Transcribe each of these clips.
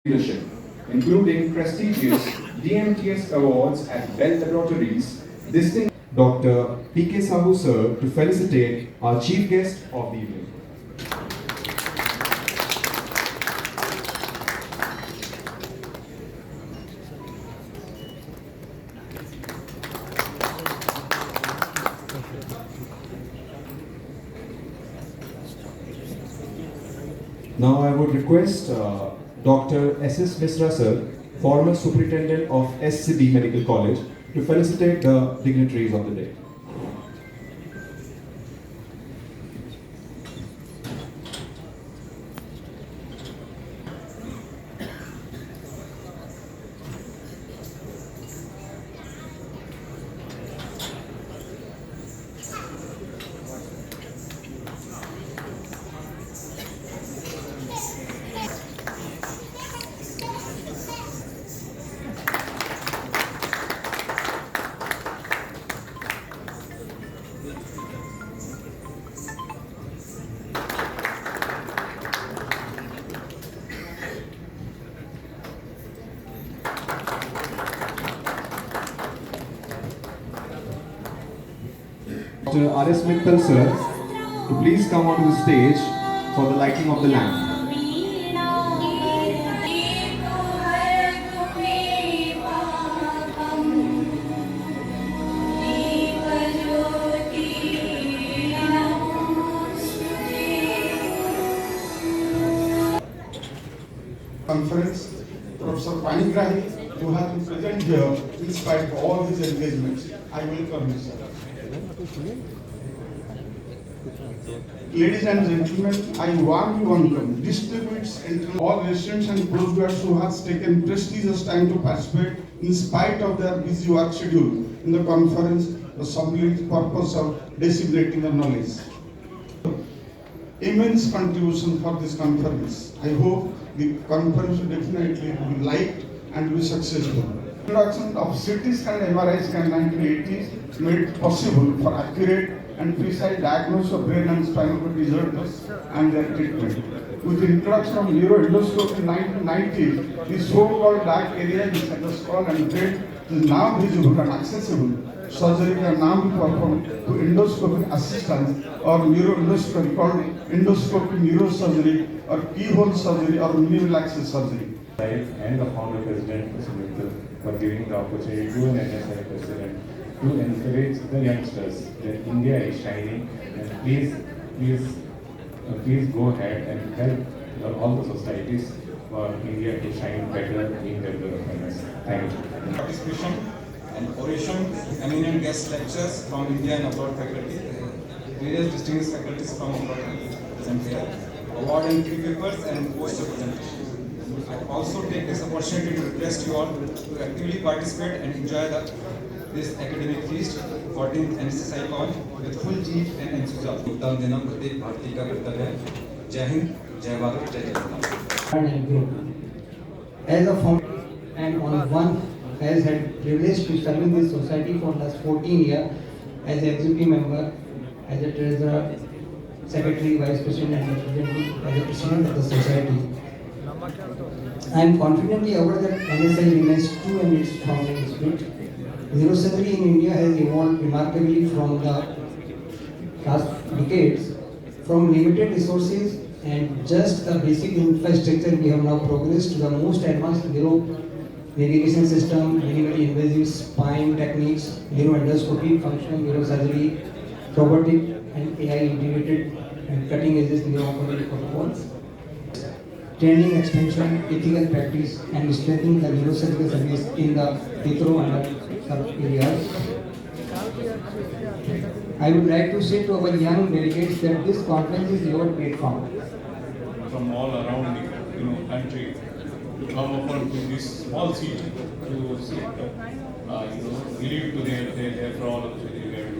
leadership, including prestigious DMTS awards at Bell Laboratories, distinct Dr. P.K. Sahu sir to felicitate our chief guest of the evening. Now I would request Dr. S.S. Misra sir, former superintendent of SCB Medical College, to felicitate the dignitaries of the day. Dr. R.S. Mittal sir to please come onto the stage for the lighting of the lamp. Conference, Professor Panigrahi, who has been present here in spite of all his engagements. I welcome you, sir. Ladies and gentlemen, I warmly welcome distinguished all residents and postgraduates who have taken prestigious time to participate in spite of their busy work schedule in the conference, the sublime purpose of disseminating the knowledge. Immense contribution for this conference. I hope the conference will definitely be liked and be successful. Introduction of CT scan and MRI scan in 1980s made it possible for accurate and precise diagnosis of brain and spinal cord disorders and their treatment. With the introduction of neuroendoscopy in 1990s, the so-called dark area inside the skull and brain is now visible and accessible. Surgery can now be performed to endoscopic assistance or neuroendoscopy called endoscopic neurosurgery or keyhole surgery or minimal access surgery. And the founder president, Mr. Mittal, for giving the opportunity to an NSI president to encourage the youngsters that India is shining, and please go ahead and help all the societies for India to shine better in their development. Thank you. Participation and oration, eminent guest lectures from India and abroad faculty, various distinguished faculties from abroad present here, award and free papers and poster presentations. I also take this opportunity to request you all to actively participate and enjoy this academic feast, 14th NSSICON, with full zeal and enthusiasm. योगदान देना प्रत्येक भारतीय का कर्तव्य है। जय हिंद, जय भारत, जय Jagannath. As a founder and on one has had privilege to serve in this society for last 14 years as an executive member, as a treasurer, secretary, vice president, and representative, as a president of the society. I am confidently aware that NSI remains true in its founding spirit. Neurosurgery in India has evolved remarkably from the last decades. From limited resources and just a basic infrastructure, we have now progressed to the most advanced neuro navigation system, minimally invasive spine techniques, neuroendoscopy, functional neurosurgery, robotic and AI integrated and cutting edge neuro-oncology protocols. Training, expansion, ethical practice, and strengthening the neurosurgical service in the metro and urban areas. I would like to say to our young delegates that this conference is your platform. From all around the country to come upon to this small seat to relieve to their problems with regard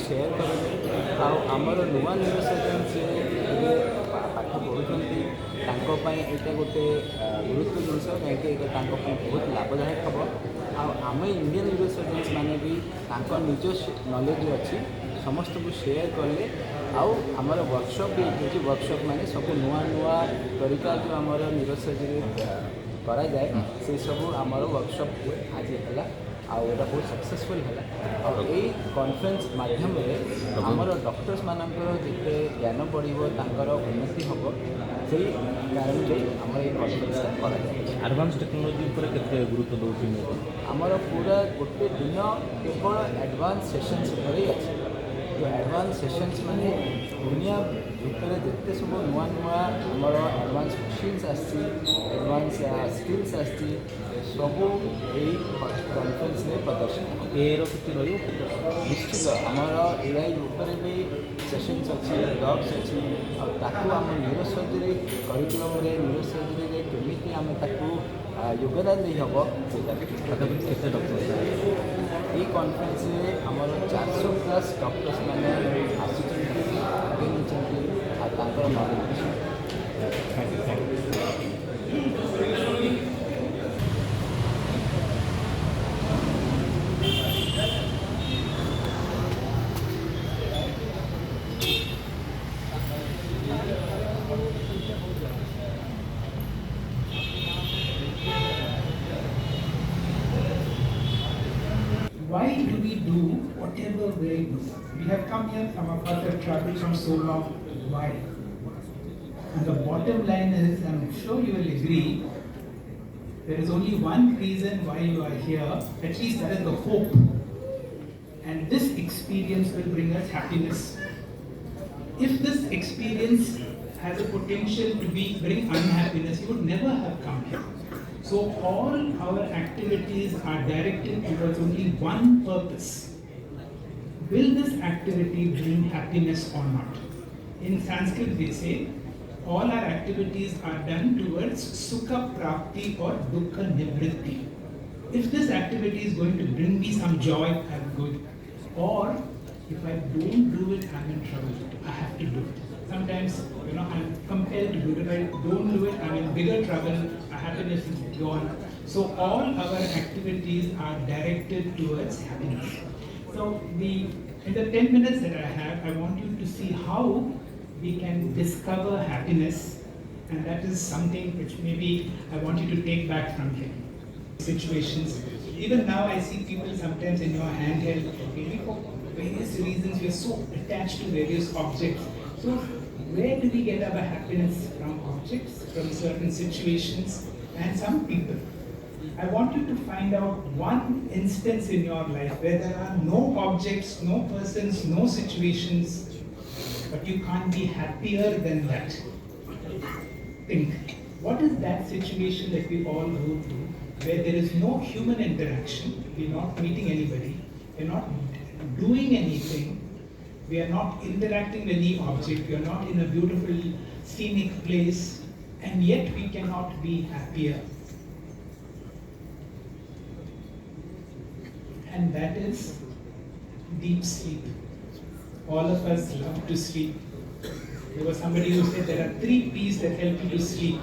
share करेंगे आमर नुआ neurosurgeon से पाठ पढ़ुं यहाँ गोटे गुरुत्व जिनस कहीं बहुत लाभदायक हम आम इंडियन न्यूरोसर्जन्स मैंने भी निज नॉलेज अच्छी समस्त को शेयर कले आमर वर्कशॉप भी होती वर्कशॉप मैंने सब नुआ नुआ तरीका जो आम न्यूरोसर्जरी करा जाए से सब आमर वर्कशॉप आज है आउटा बहुत सक्सेसफुल है यही कॉन्फ्रेंस माध्यम आमर डॉक्टर्स मानकर जिते ज्ञान बढ़ो तांकर उन्नति हम से कारण आम ये कॉन्फ्रेंस करा एडवांस टेक्नोलॉजी पर केते गुरुत्व दौर आमर पूरा गोटे दिन केवल एडवांस सेशंस पर ही अच्छे जो एडवांस सेशंस माने दुनिया भितर जिते सब नुआ नुआ आमर एडवांस मशीन्स आडवांस स्किल्स आसी सब यही कॉन्फ्रेंस में प्रदर्शन निश्चित आमर एआई उपर भी सेशंस अच्छी डॉग्स अच्छी आम न्यूरोसर्जरी करिकुलम न्यूरोसर्जरी केमी आम योगदान नहीं हम केते डॉक्टर ये कॉन्फ्रेंस में आमर 400 प्लस डॉक्टर्स मैंने आगे knowledge Why do we do whatever we do? We have come here, some of us have traveled from so long. Why? And the bottom line is, I'm sure you will agree, there is only one reason why you are here, at least that is the hope. And this experience will bring us happiness. If this experience has a potential to bring unhappiness, you would never have come here. So all our activities are directed towards only one purpose. Will this activity bring happiness or not? In Sanskrit they say, all our activities are done towards sukha prapti or dukkha nivritti. If this activity is going to bring me some joy, I'm good. Or if I don't do it, I'm in trouble. I have to do it. Sometimes, I'm compelled to do it. If I don't do it, I'm in bigger trouble. My happiness is gone. So all our activities are directed towards happiness. So in the 10 minutes that I have, I want you to see how we can discover happiness, and that is something which maybe I want you to take back from here. Situations. Even now I see people sometimes in your handheld, maybe for various reasons we are so attached to various objects. So where do we get our happiness? From objects, from certain situations, and some people. I want you to find out one instance in your life where there are no objects, no persons, no situations, but you can't be happier than that. Think, what is that situation that we all go through where there is no human interaction, we're not meeting anybody, we're not doing anything, we are not interacting with any object, we are not in a beautiful scenic place, and yet we cannot be happier. And that is deep sleep. All of us love to sleep. There was somebody who said there are 3 P's that help you to sleep.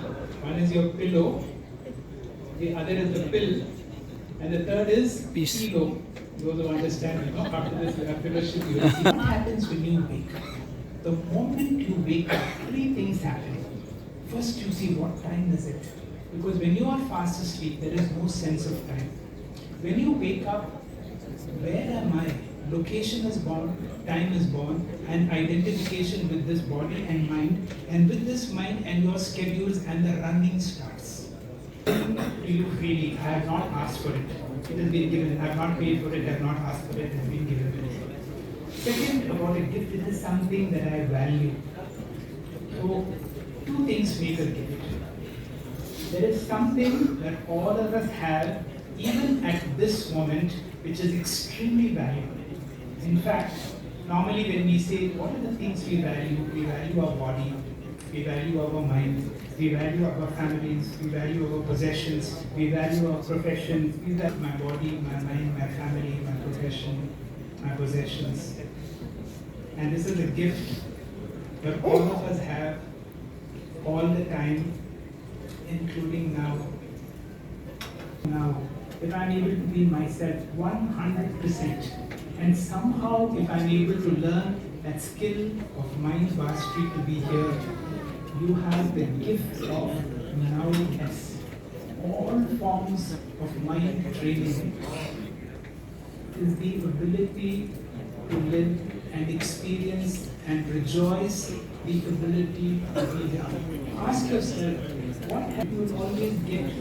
One is your pillow, the other is the pill, and the third is pillow. Those who understand, after this fellowship, you will see what happens when you wake up. The moment you wake up, 3 things happen. First, you see what time is it. Because when you are fast asleep, there is no sense of time. When you wake up, where am I? Location is born, time is born, and identification with this body and mind, and with this mind and your schedules, and the running starts. Do you freely? I have not asked for it. It has been given. I have not paid for it. I have not asked for it. It has been given to me. Second, about a gift, it is something that I value. So, 2 things make a gift. There is something that all of us have, even at this moment, which is extremely valuable. In fact, normally when we say, what are the things we value our body, we value our mind, we value our families, we value our possessions, we value our professions, we value my body, my mind, my family, my profession, my possessions. And this is a gift that all of us have all the time, including now. if I'm able to be myself 100%, and somehow if I'm able to learn that skill of mind mastery to be here, you have the gift of now-ness. All forms of mind training is the ability to live and experience and rejoice the ability to be here. Ask yourself, what have you always get,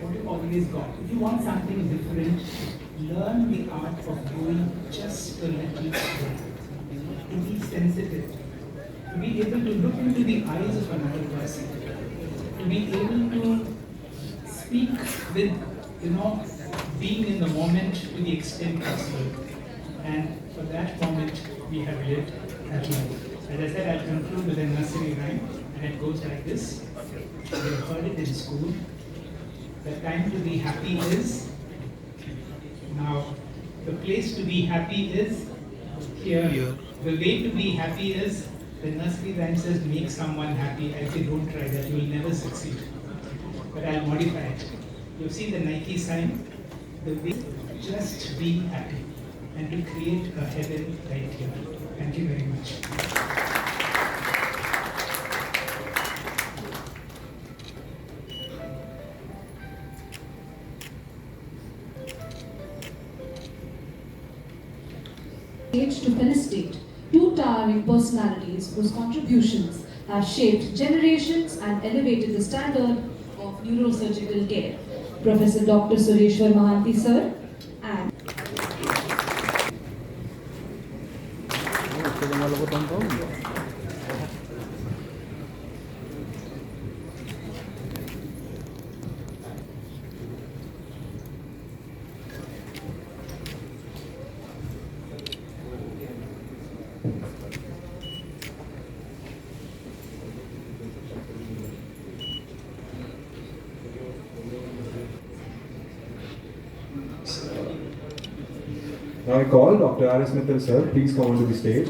what you always got? If you want something different, learn the art of going just a little slower. To be sensitive, to be able to look into the eyes of another person, to be able to speak with, being in the moment to the extent possible. And for that moment, we have lived at life. As I said, I'll conclude with a nursery rhyme, and it goes like this. We have heard it in school. The time to be happy is. Now, the place to be happy is here. The way to be happy is, the nursery rhyme says, make someone happy. I say, don't try that, you will never succeed. But I'll modify it. You've seen the Nike sign? The way, just be happy, and to create a heaven right here. Thank you very much. To felicitate two towering personalities whose contributions have shaped generations and elevated the standard of neurosurgical care. Professor Dr. Sureshwar Mahanti sir and Now I call Dr. R.S. Mittal sir, please come onto the stage.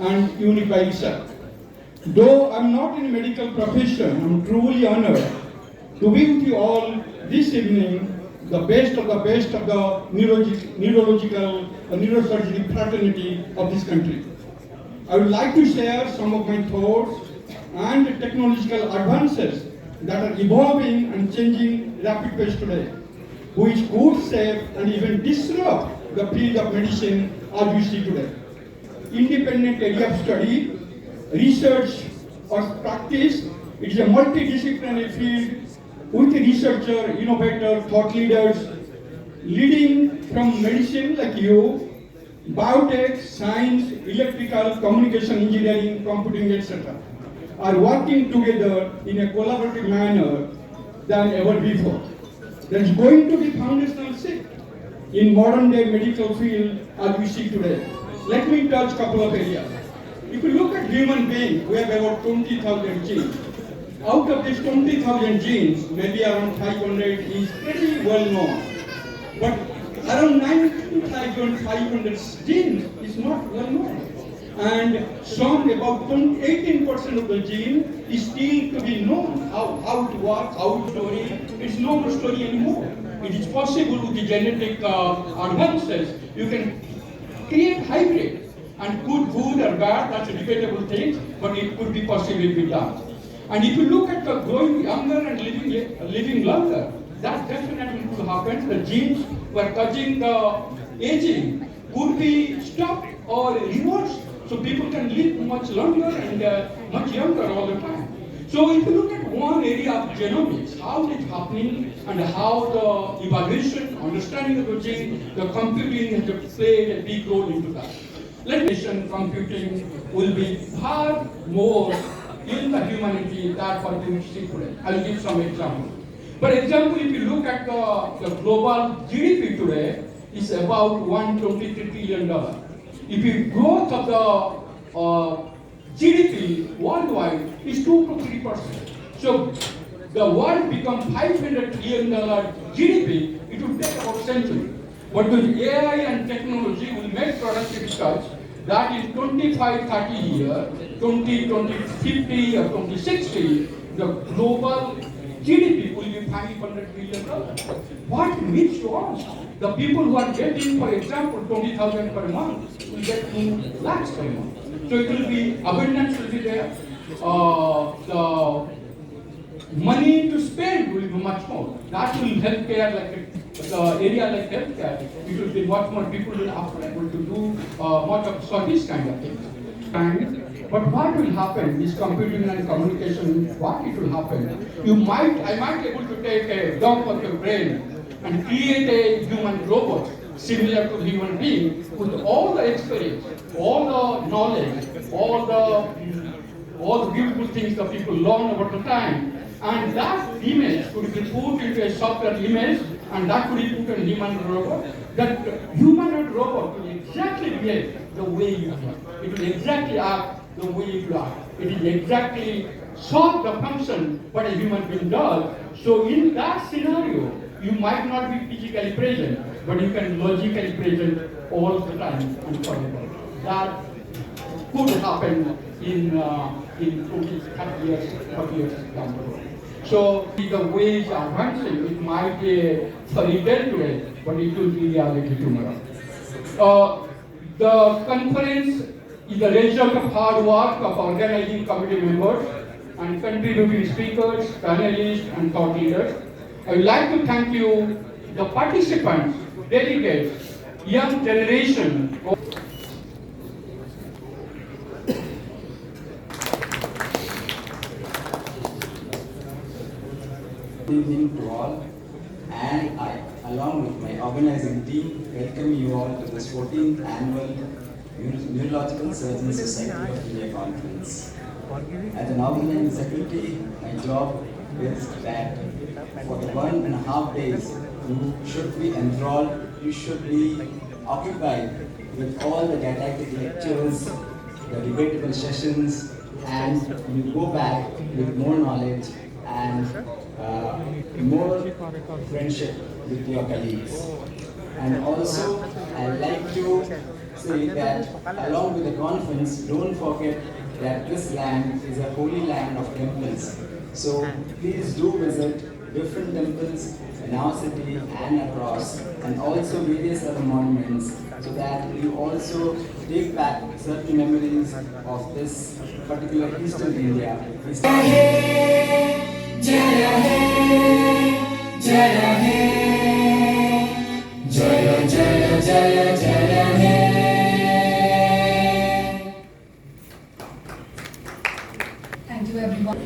And unify itself. Though I'm not in medical profession, I'm truly honored to be with you all this evening, the best of the neurological neurosurgery fraternity of this country. I would like to share some of my thoughts and technological advances that are evolving and changing rapid pace today, which could save and even disrupt the field of medicine as we see today. Independent area of study, research or practice, it is a multidisciplinary field with researcher, innovator, thought leaders, leading from medicine like you, biotech, science, electrical, communication engineering, computing, etc. are working together in a collaborative manner than ever before. There is going to be foundational shift in modern day medical field as we see today. Let me touch a couple of areas. If you look at human beings, we have about 20,000 genes. Out of these 20,000 genes, maybe around 500 is pretty well known. But around 9,500 genes is not well known. And some, about 18% of the gene is still to be known. How it works, how it story. It's no more story anymore. It is possible with the genetic advances, you can create hybrid, and good or bad, that's a debatable thing, but it could be possibly be done. And if you look at the growing younger and living longer, that definitely could happen. The genes were causing the aging could be stopped or reversed, so people can live much longer and much younger all the time. So if you look at one area of genomics, how it is happening and how the evaluation, understanding of the gene, the computing has played a big role into that. Computing will be far more in the humanity than what we see today. I'll give some examples. For example, if you look at the global GDP today, it's about $123 trillion. If you growth of the GDP worldwide is 2 to 3%. So the world become $500 trillion GDP, it will take about a century. But with AI and technology will make productivity such that in 25, 30 years, 2050 or 2060, the global GDP will be $500 billion. What means to us? The people who are getting, for example, 20,000 per month will get 2 lakhs per month. So it will be, abundance will be there. The money to spend will be much more. That will healthcare, like the area like healthcare, it will be much more. People will be able to do much of service kind of things. But what will happen is computing and communication. What it will happen? I might be able to take a dump of your brain and create a human robot similar to human being with all the experience, all the knowledge, all the beautiful things that people learn over the time. And that image could be put into a software image, and that could be put in a human robot. That human robot will exactly behave the way you are. It will exactly act the way you are. It will exactly solve the function what a human being does. So in that scenario, you might not be physically present, but you can logically present all the time and forever. That could happen in 20, 30 years, 40 years down the road. So the way it's advancing, it might be a fairy tale today, but it will be reality tomorrow. The conference is the result of hard work of organizing committee members and contributing speakers, panelists, and thought leaders. I would like to thank you, the participants, delegates, young generation. Good evening to all, and I, along with my organizing team, welcome you all to this 14th Annual Neurological Surgeons Society of India Conference. As an organizing secretary, my job is that for the 1.5 days, you should be enthralled, you should be occupied with all the didactic lectures, the debatable sessions, and you go back with more knowledge and more friendship with your colleagues. And also, I'd like to say that along with the conference, don't forget that this land is a holy land of temples. So please do visit different temples in our city and across, and also various other monuments, so that you also take back certain memories of this particular Eastern India. Jaya Hai, Jaya Hai, Jaya Jaya Jaya Jaya Hai. Thank you everyone.